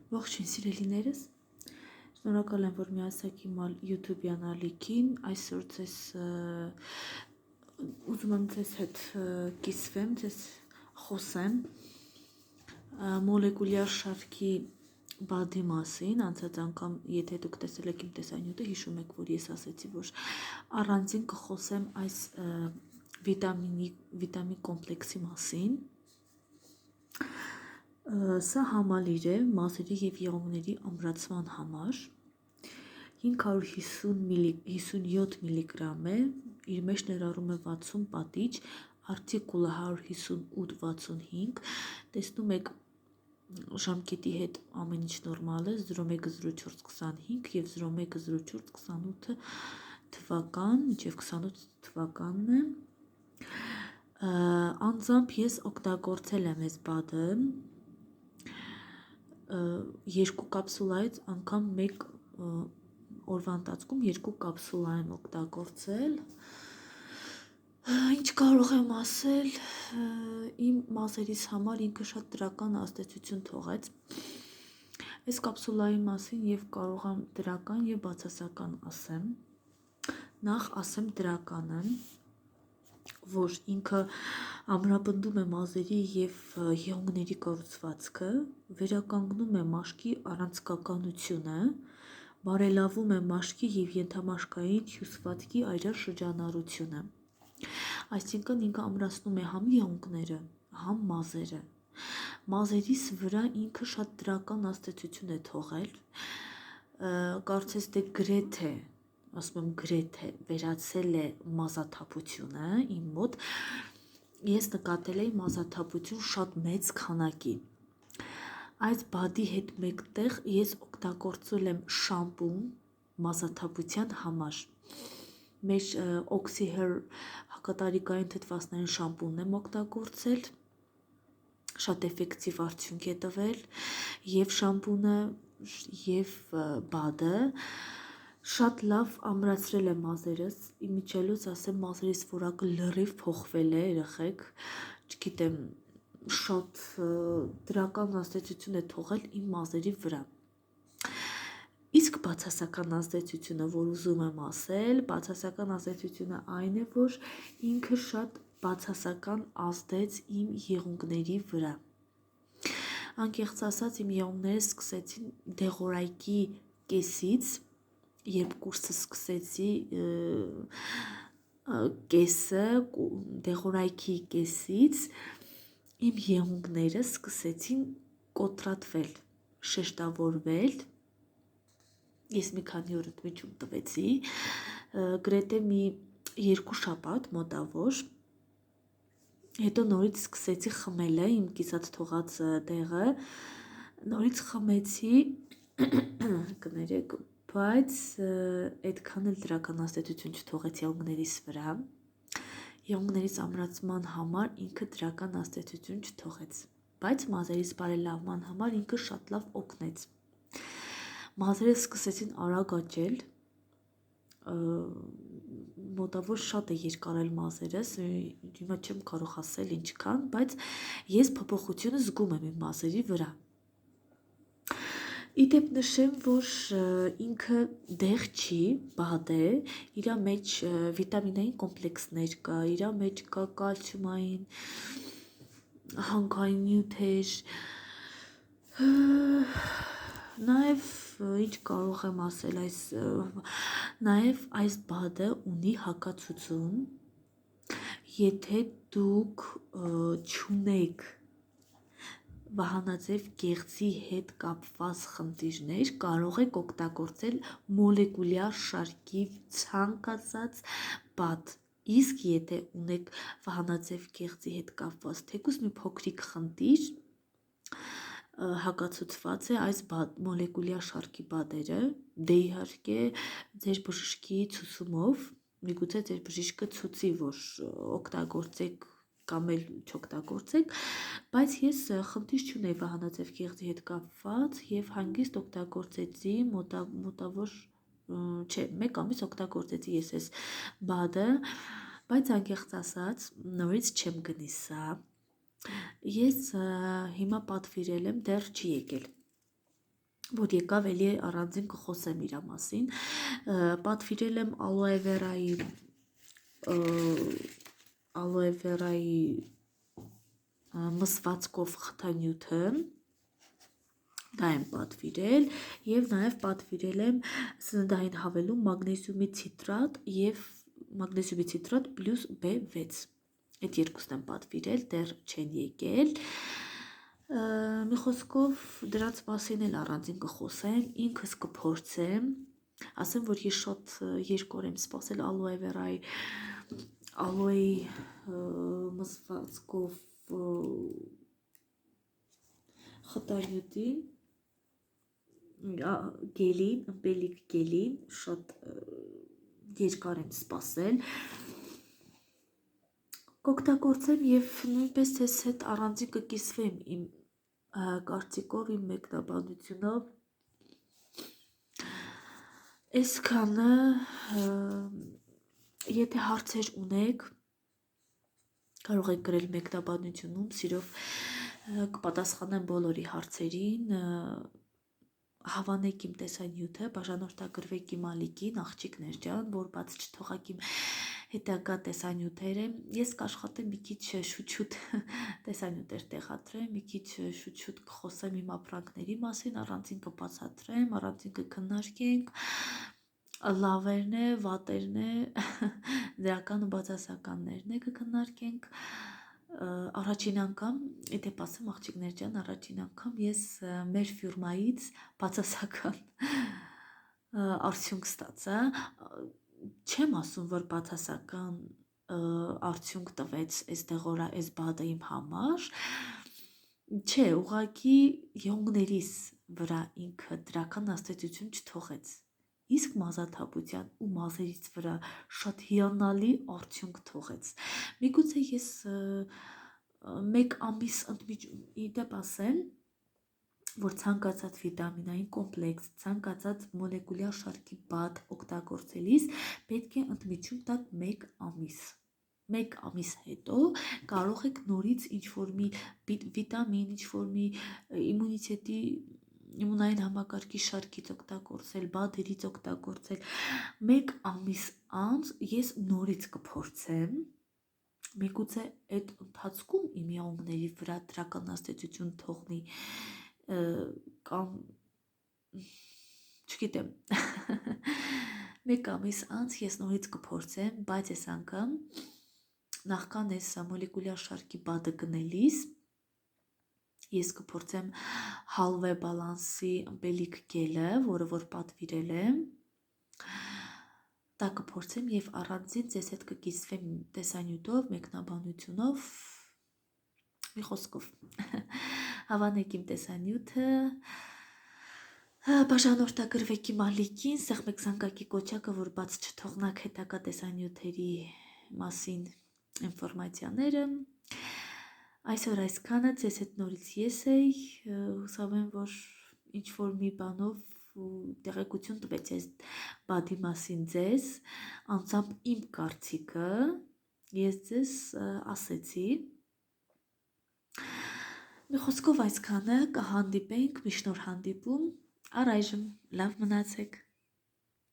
Ողջույն սիրելիներս, շնորհակալ եմ, որ միացաք իմ YouTube-յան ալիքին, այսօր ձեզ ուզում եմ ձեզ հետ կիսվեմ, ձեզ խոսեմ մոլեկուլյար շարքի բադի մասին, անցած անգամ, եթե դուք տեսել եք իմ տեսանյութը, հիշում եք, որ ես ասեցի, որ առանձին կխոսեմ այս վիտամին կոմպլեքսի մասին, Սա համալիր է մազերի և եղունգների ամրացման համար, 557 միլիգրամ է, իր մեջ ներառում է 60 պատիճ, արտիկուլը 158-65, տեսնում եք ժամկետի հետ ամեն ինչ նորմալ է, 010425 և 010428 թվական, մինչև 28 թվականն է, անձամբ ես օգտագործել եմ այս բադը, երկու կապսուլայից անգամ մեկ օրվա ընթացքում երկու կապսուլա եմ օգտագործել, ինչ կարող եմ ասել, իմ մազերիս համար ինքը շատ դրական ազդեցություն թողեց, այս կապսուլայի մասին և կարող եմ դրական և բացասական ասեմ, նախ ասեմ դրականը, որ ինքը ամրապնդում է մազերի և եղունգների կառուցվածքը, վերականգնում է մաշկի առանցքականությունը, բարելավում է մաշկի և ենթամաշկային հյուսվածքի այրած շրջանառությունը, այսինքն ինքը ամրացնում է համ եղունգները, համ մազերը, մազերիս վրա ինքը շատ դրական ազդեցություն է թողել, կարծես թե գրեթե, ասում եմ գրեթե վերացել է մազաթափությունը իմ մոտ, ես նկատել էի մազաթափություն շատ մեծ քանակի, այս բադի հետ մեկտեղ ես օգտագործել եմ շամպուն մազաթափության համար, մեր Oxy-Hair հակատարիկային թթվասնային շամպունն եմ օգտագործել, շատ էֆեկտիվ արդյունք է տվել և շամպունը և բադը, շատ լավ ամրացրել է մազերս, իմիջիալոց ասեմ մազերիս որակը լրիվ փոխվել է երեխեք, չգիտեմ, շատ դրական ազդեցություն է թողել իմ մազերի վրա, իսկ բացասական ազդեցությունը, որ ուզում եմ ասել, բացասական ազդեցությունը այն է, որ ինքը շատ բացասական ազդեց իմ եղունգների վրա, անկեղծ ասած իմ եղունգները սկսեցին դեղորայքի կեսից, երբ կուրսը սկսեցի կեսը, դեղորայքի կեսից, իմ եղունգները սկսեցին կոտրատվել, շեշտավորվել, ես մի քանի օր ընդմիջում տվեցի, գրեթե մի 2 շաբաթ մոտավոր, հետո նորից սկսեցի խմելը, իմ կիսատ թողած դեղը, նորից խմեցի, կներեք, բայց այդքան էլ դրական ազդեցություն չթողեց եղունգներիս վրա, եղունգներիս ամրացման համար ինքը դրական ազդեցություն չթողեց, բայց մազերիս բարելավման համար ինքը շատ լավ օգնեց, մազերս սկսեցին արագ աճել, մոտավոր շատ է երկարել մազերս, հիմա չեմ կարող ասել ինչքան, բայց ես փոփոխությունը զգում եմ իմ մազերի վրա, իդեպ նշեմ, որ ինքը դեղ չի, բադ է, իր մեջ վիտամինային կոմպլեքսներ կա, իր մեջ կա կալցիումային, հանքային նյութեր, նաև ինչ կարող եմ ասել, նաև այս բադը ունի հակացություն, եթե դուք չունեք վահանաձև գեղձի հետ կապված խնդիրներ, կարող եք օգտագործել մոլեկուլյար շարքի ցանկացած բադ, իսկ եթե ունեք վահանաձև գեղձի հետ կապված թեկուզ մի փոքրիկ խնդիր, հակացուցված է այս մոլեկուլյար շարքի բադերը, դե իհարկե ձեր բժշկի ցուցումով, միգուցե ձեր բժիշկը ցուցի, որ օգտագործեք կամ էլ չօգտագործեք, բայց ես խնդիր չունեի վահանաձև գեղձի հետ կապված և հանգիստ օգտագործեցի մոտավոր, չէ, 1 ամիս օգտագործեցի ես այս բադը, բայց անկեղծ ասած, նորից չեմ գնի սա, ես հիմա պատվիրել եմ, դեռ չի եկել, որ եկավ էլի առանձին կխոսեմ իր մասին, պատվիրել եմ ալոե վերայի մսվածքով խթանյութը, դա եմ պատվիրել և նաև պատվիրել եմ սննդային հավելում մագնեզիումի ցիտրատ և մագնեզիումի ցիտրատ պլյուս B6, այդ երկուսն եմ պատվիրել, դեռ չեն եկել, մի խոսքով դրանց մասին էլ առանձին կխոսեմ, ինքս կփորձեմ, ասեմ, որ ես շատ երկար եմ սպասել ալոեի մսվածքով խտանյութին, գելին, ըմպելիք գելին, շատ երկար եմ սպասել, կօգտագործեմ և նույնպես ձեզ հետ առանձին կկիսվեմ իմ կարծիքով, իմ մեկնաբանությունով, այսքանը, եթե հարցեր ունեք, կարող եք գրել մեկնաբանությունում, սիրով կպատասխանեմ բոլորի հարցերին, հավանեք իմ տեսանյութը, բաժանորդագրվեք իմ ալիքին, աղջիկներ ջան, որ բաց չթողակ իմ հետագա տեսանյութերը, ես կաշխատեմ մի քիչ շուտ-շուտ տեսանյութեր տեղադրեմ, մի քիչ շուտ-շուտ կխոսեմ իմ ապրանքների մասին, առանձին կբացատրեմ, առանձին կքննարկենք, լավերն է, վատերն է, դրական ու բացասականներն է կքննարկենք, առաջին անգամ, եթե ասեմ աղջիկներ ջան, առաջին անգամ ես մեր ֆիրմայից բացասական արդյունք ստացա, չեմ ասում, որ բացասական արդյունք տվեց այս բադը իմ համար, չէ, ուղղակի յոնգներիս վրա ինքը դրական աստեցություն չթողեց, իսկ մազաթափության ու մազերից վրա շատ հիանալի արդյունք թողեց, միգուցե ես մեկ ամիս դեպ ասեմ, որ ցանկացած վիտամինային կոմպլեքս, ցանկացած մոլեկուլյար շարքի բադ օգտագործելիս պետք է ընդմիջում տաք մեկ ամիս հետո կարող եք նորից ինչ-որ մի վիտամին, ինչ-որ մի իմունային համակարգի շարքից օգտագործել, բադերից օգտագործել, մեկ ամիս անց ես նորից կփորձեմ, միգուցե այդ ընթացքում իմ յոնգների վրա դրական աստեցություն թողնի կամ չգիտեմ, մեկ ամիս անց ես նորից կփորձեմ, բայց այս անգամ նախքան այս մոլեկուլյար շարքի բադը գնելիս ես կփորձեմ Halve Balance-ի ըմպելիք գելը, որը որ պատվիրել եմ, դա կփորձեմ և առանձին ձեզ հետ կկիսվեմ տեսանյութով, մեկնաբանությունով, մի խոսքով, հավանեք իմ տեսանյութը, բաժանորդագրվեք իմ ալիքին, սեղմեք զանգակի կոչակը, որ բաց չթողնաք հետագա տեսանյութերի մասին ինֆորմացիաները, այսօր այսքանը, ձեզ հետ նորից ես էի, հուսով եմ, որ ինչ-որ մի բանով տեղեկություն տվեց այս բադի մասին ձեզ, անձամբ իմ կարծիքը, ես ձեզ ասեցի, մի խոսքով այսքանը, կհանդիպենք մի շնոր հանդիպում, առայժմ լավ մնացեք։